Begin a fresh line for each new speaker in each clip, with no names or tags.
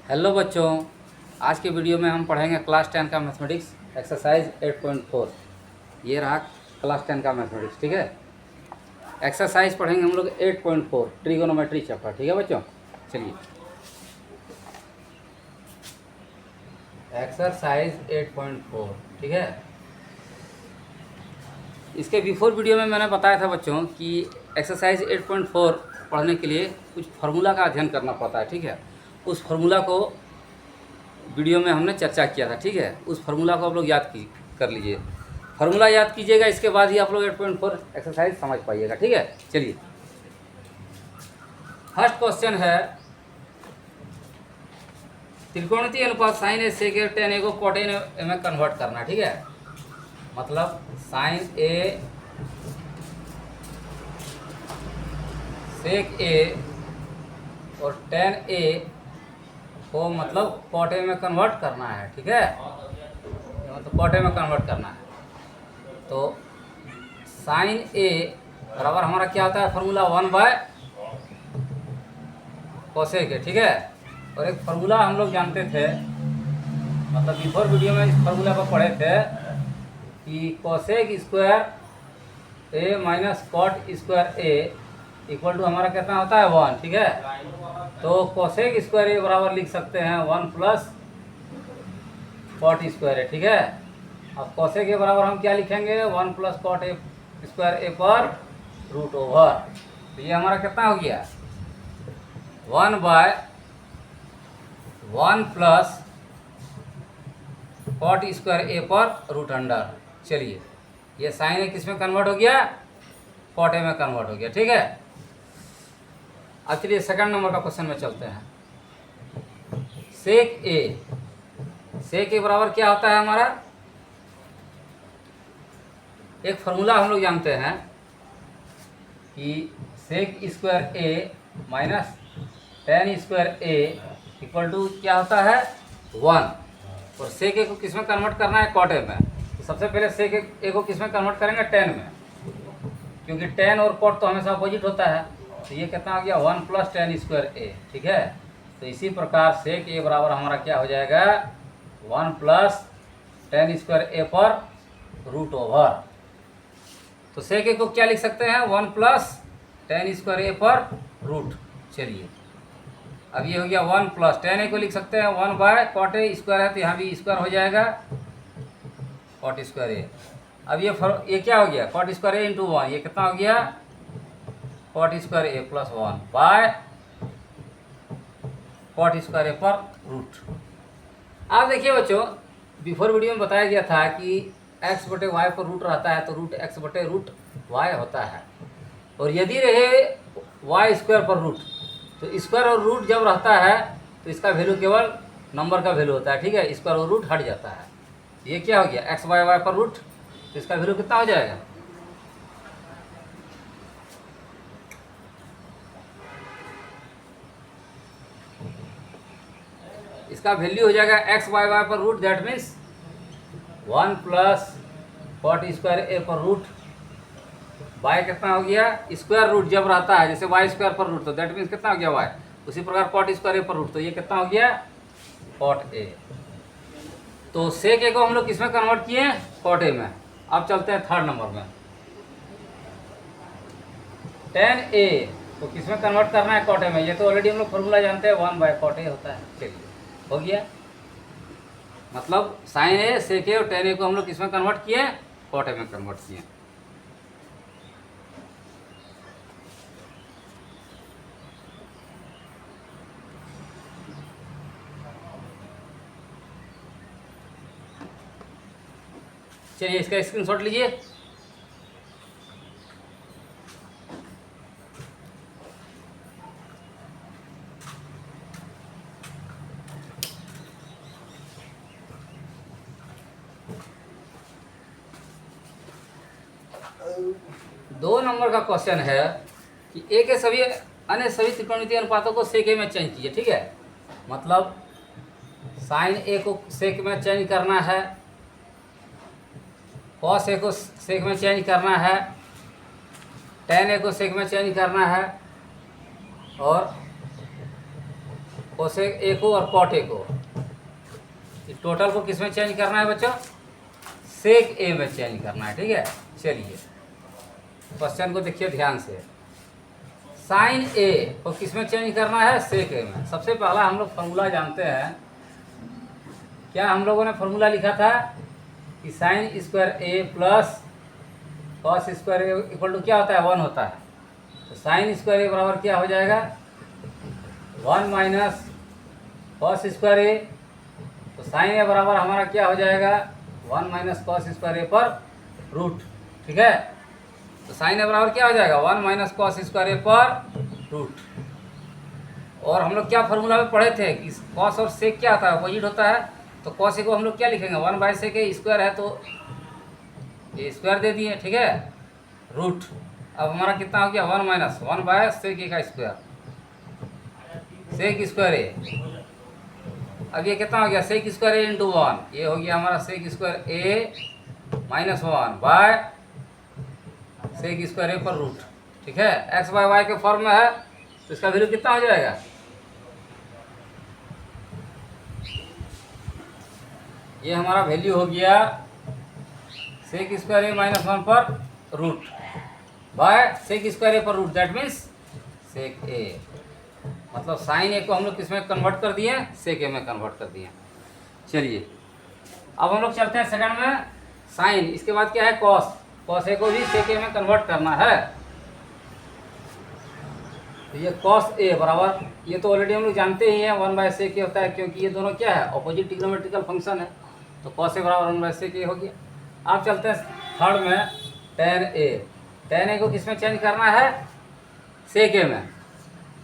Hello बच्चों, आज के वीडियो में हम पढ़ेंगे क्लास 10 का मैथमेटिक्स एक्सरसाइज 8.4। ये रहा क्लास 10 का मैथमेटिक्स। ठीक है, एक्सरसाइज पढ़ेंगे हम लोग 8.4 ट्रिगोनोमेट्री चैप्टर। ठीक है बच्चों, चलिए एक्सरसाइज 8.4। ठीक है, इसके बिफोर वीडियो में मैंने बताया था बच्चों कि एक्सरसाइज 8.4 पढ़ने के लिए कुछ फार्मूला का अध्ययन करना पड़ता है। ठीक है, उस फार्मूला को वीडियो में हमने चर्चा किया था। ठीक है, उस फार्मूला को आप लोग कर लीजिए। फार्मूला याद कीजिएगा, इसके बाद ही आप लोग 8.4 एक्सरसाइज समझ पाइएगा। ठीक है, चलिए फर्स्ट क्वेश्चन है, त्रिकोणमितीय अनुपात साइन ए सेक ए टेन ए को कॉटेन ए में कन्वर्ट करना। ठीक है, मतलब साइन ए सेक ए और टेन ए को मतलब कॉट ए में कन्वर्ट करना है। ठीक है, मतलब कॉट ए में कन्वर्ट करना है। तो साइन ए बराबर हमारा क्या होता है, फार्मूला 1/cos के। ठीक है, और एक फार्मूला हम लोग जानते थे, मतलब बिफोर वीडियो में इस फार्मूला को पढ़े थे कि cosec square A minus cot square A equal to हमारा कितना होता है 1। ठीक है, तो कोसेक स्क्वायर ए बराबर लिख सकते हैं 1 प्लस कॉट स्क्वायर ए। ठीक है, अब कोसेक के बराबर हम क्या लिखेंगे, 1 plus cot A square A पर रूट ओवर। तो ये हमारा कितना हो गया, 1/1 प्लस कॉट स्क्वायर ए पर रूट अंडर। चलिए, ये साइन ए किस में कन्वर्ट हो गया, कॉट ए में कन्वर्ट हो गया। ठीक है, अब चलिए सेकंड नंबर का क्वेश्चन में चलते हैं। सेक ए बराबर क्या होता है हमारा, एक फार्मूला हम लोग जानते हैं कि sec square A minus tan square A equal to क्या होता है 1। और सेक ए को किस में कन्वर्ट करना है, कॉट ए में। तो सबसे पहले सेक ए को किस में कन्वर्ट करेंगे, टेन में, क्योंकि टेन और कॉट तो हमेशा अपोजिट होता है। तो ये कितना हो गया, 1 प्लस टेन स्क्वायर ए। ठीक है, तो इसी प्रकार सेक ए बराबर हमारा क्या हो जाएगा, 1 प्लस टेन स्क्वायर ए पर रूट ओवर। तो सेक ए को क्या लिख सकते हैं, 1 प्लस टेन स्क्वायर ए पर रूट। चलिए, अब ये हो गया 1 प्लस टेन ए को लिख सकते हैं 1/कॉट ए स्क्वायर है, तो यहाँ भी स्क्वायर हो जाएगा कॉट स्क्वायर ए। अब ये क्या हो गया, कॉट स्क्वायर ए इंटू 1, ये कितना हो गया, cot square A plus 1 by cot square A पर रूट। आप देखिए बच्चों, बिफोर वीडियो में बताया गया था कि एक्स बटे वाई पर रूट रहता है तो रूट एक्स बटे रूट वाई होता है। और यदि रहे वाई स्क्वायर पर रूट, तो स्क्वायर और रूट जब रहता है तो इसका वैल्यू केवल नंबर का वैल्यू होता है। ठीक है, स्क्वायर और रूट हट जाता है। ये क्या हो गया, एक्स बाय वाई पर रूट, तो इसका वैल्यू कितना हो जाएगा, इसका वैल्यू हो जाएगा एक्स बाय वाई पर root, that means 1 plus cot square A पर रूट बाय कितना हो गया, स्क्वायर रूट जब रहता है जैसे वाई स्क्वायर पर रूट, तो दैट मीन्स कितना हो गया वाई। उसी प्रकार कॉट स्क्वायर ए पर रूट, तो ये कितना हो गया कॉट ए। तो सेक ए को हम लोग किस में कन्वर्ट किए, कॉट ए में। अब चलते हैं थर्ड नंबर में, टेन ए तो किस में कन्वर्ट करना है, कॉट ए में। ये तो ऑलरेडी हम लोग फॉर्मूला जानते हैं, 1/कॉट ए होता है। चलिए, हो गया, मतलब साइन ए सेक ए और टेन ए को हम लोग किस में कन्वर्ट किए, कॉट ए में कन्वर्ट किए। चलिए, इसका स्क्रीनशॉट लीजिए। दो नंबर का क्वेश्चन है कि ए के सभी अन्य सभी त्रिकोणमितीय अनुपातों को सेक ए में चेंज कीजिए। ठीक है, मतलब साइन ए को सेक में चेंज करना है, कॉस ए को सेक में चेंज करना है, टेन ए को सेक में चेंज करना है, और कोसेक ए को और कॉट ए को, टोटल को किस में चेंज करना है बच्चों? सेक ए में चेंज करना है। ठीक है, चलिए क्वेश्चन को देखिए ध्यान से। साइन ए को किस में चेंज करना है? सेक ए में। सबसे पहला हम लोग फॉर्मूला जानते हैं। क्या हम लोगों ने फॉर्मूला लिखा था कि sine square A plus cos square A equal to क्या होता है? 1 होता है। तो साइन स्क्वायर ए बराबर क्या हो जाएगा? 1 माइनस कॉस स्क्वायर ए। तो साइन ए बराबर हमारा क्या हो जाएगा? 1 माइनस कॉस स्क्वायर ए पर रूट। ठीक है, तो साइन ए बराबर क्या हो जाएगा? 1 माइनस कॉस स्क्वायर ए पर रूट। और हम लोग क्या फॉर्मूला में पढ़े थे कि कॉस और सेक क्या होता है? अपोजिट होता है। तो कॉस ए को हम लोग क्या लिखेंगे? 1/sec ए स्क्वायर है तो ये स्क्वायर दे दिए। ठीक है, रूट। अब हमारा कितना हो गया? 1 माइनस 1/sec ए का स्क्वायर, सेक स्क्वायर ए। अब ये कितना हो गया? Sec square A into 1। ये हो गया हमारा sec square A minus 1 by sec square A पर रूट। ठीक है, एक्स बाय वाई के फॉर्म में है तो इसका वैल्यू कितना हो जाएगा? ये हमारा वैल्यू हो गया सेक स्क्वायर ए माइनस 1 पर root bye sec square A पर रूट, दैट मीन्स सेक ए। मतलब साइन ए को हम लोग किस में कन्वर्ट कर दिए? सेक ए में कन्वर्ट कर दिए। चलिए अब हम लोग चलते हैं सेकंड में, साइन। इसके बाद क्या है? कॉस। कॉस ए को भी सेक ए में कन्वर्ट करना है। तो ये कॉस ए बराबर, ये तो ऑलरेडी हम लोग जानते ही हैं 1/sec ए होता है, क्योंकि ये दोनों क्या है? ऑपोजिट ट्रिग्नोमेट्रिकल फंक्शन है। तो कॉस ए बराबर 1/sec ए हो गया। अब चलते हैं थर्ड में, tan ए। tan ए को किस में चेंज करना है? सेक ए में।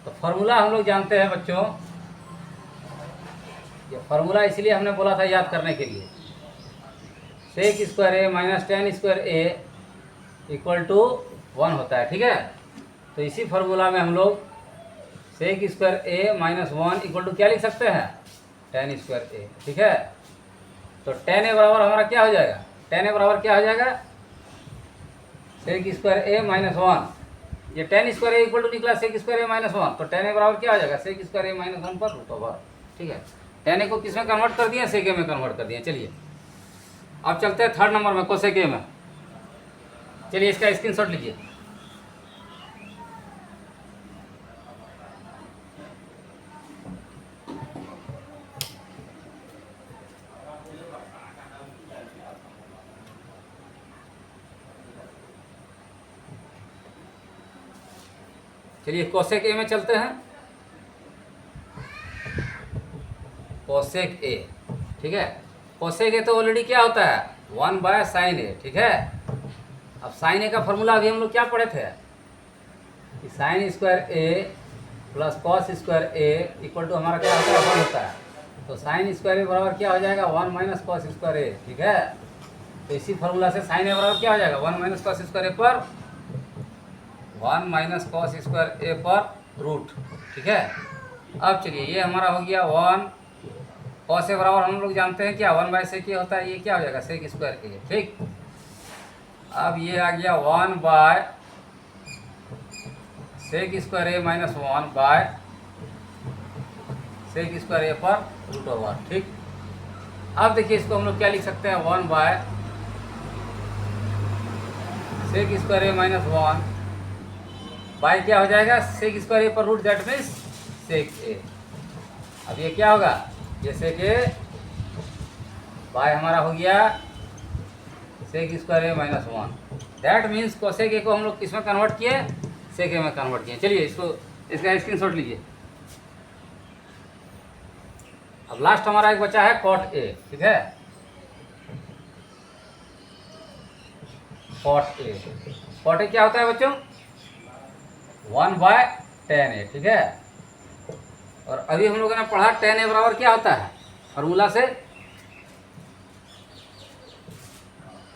तो फार्मूला हम लोग जानते हैं बच्चों। ये फार्मूला इसलिए हमने बोला था याद करने के लिए। Sec square A minus tan square A equal to 1 होता है। ठीक है, तो इसी फार्मूला में हम लोग sec square A minus 1 equal to क्या लिख सकते हैं? tan square A. ठीक है, तो tan ए बराबर हमारा क्या हो जाएगा? tan ए बराबर क्या हो जाएगा? Sec square A minus 1। ये tan square A equal to निकला सेक स्क्वायर ए माइनस 1। तो tan ए बराबर क्या हो जाएगा? सेक स्क्वायर ए माइनस 1 पर रूट ओवर। ठीक है, tan ए को किस में कन्वर्ट कर दिया? सेक ए में कन्वर्ट कर दिया। चलिए अब चलते हैं थर्ड नंबर में, कोसेक ए में। चलिए इसका स्क्रीनशॉट लीजिए। चलिए कोसेक ए में चलते हैं। कोसेक ए, ठीक है, कोसेक ए तो ऑलरेडी क्या होता है? 1/sin ए। ठीक है, अब साइन ए का फॉर्मूला अभी हम लोग क्या पढ़े थे कि sine square A plus cos square A equal to हमारा क्या होता है? 1 होता है। तो साइन स्क्वायर ए बराबर क्या हो जाएगा? 1 माइनस कॉस स्क्वायर ए। ठीक है, तो इसी फॉर्मूला से साइन ए बराबर क्या हो जाएगा? 1 माइनस कॉस स्क्वायर ए पर 1 माइनस कॉस स्क्वायर ए पर रूट। ठीक है, अब चलिए ये हमारा हो गया 1। कॉस ए बराबर हम लोग जानते हैं क्या? 1/sec ए होता है। ये क्या हो जाएगा? Sec square A. ठीक, अब ये आ गया 1 by sec square A minus 1 by sec square A पर रूट ओवर। ठीक, अब देखिए इसको हम लोग क्या लिख सकते हैं? 1 by sec square A minus 1 by क्या हो जाएगा? सेक स्क्वायर ए पर root, that means sec A. अब ये क्या होगा? ये सेक ए बाय हमारा हो गया sec square A minus 1, that means cosec A को हम लोग किस में कन्वर्ट किए? सेक ए में कन्वर्ट किए। चलिए इसका स्क्रीनशॉट लीजिए। अब लास्ट हमारा एक बचा है कॉट ए। ठीक है, कॉट ए। कॉट ए क्या होता है बच्चों? 1/tan ए। ठीक है, और अभी हम लोगों ने पढ़ा tan ए बराबर क्या होता है? फॉर्मूला से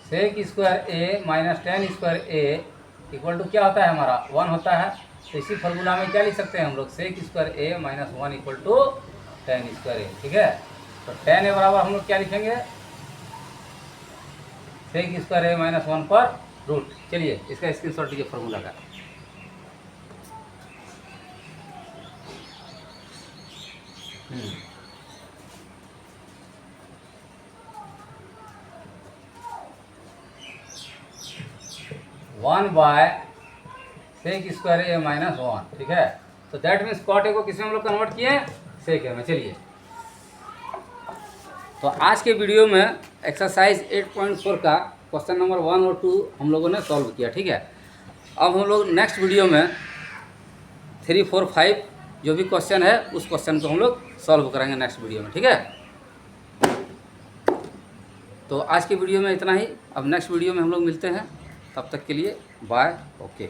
sec square A minus tan square A equal to क्या होता है? हमारा 1 होता है। तो इसी फॉर्मूला में क्या लिख सकते हैं हम लोग? Sec square A minus 1 equal to tan square A. ठीक है, तो tan ए बराबर हम लोग क्या लिखेंगे? सेक स्क्वायर ए माइनस 1 पर रूट। चलिए इसका स्क्रीनशॉट लीजिए फॉर्मूला का। One by sec square A minus one, ठीक है। तो दैट मीन्स कॉट ए को किसमें हम लोग कन्वर्ट किए हैं, सेक ए में। चलिए, तो आज के वीडियो में एक्सरसाइज 8.4 का क्वेश्चन नंबर 1 और 2 हम लोगों ने सॉल्व किया, ठीक है। अब हम लोग नेक्स्ट वीडियो में 3, 4, 5 जो भी क्वेश्चन है उस क्वेश्चन को हम लोग सॉल्व करेंगे नेक्स्ट वीडियो में, ठीक है। तो आज के वीडियो में इतना ही। अब नेक्स्ट वीडियो में हम लोग मिलते हैं, तब तक के लिए बाय, ओके।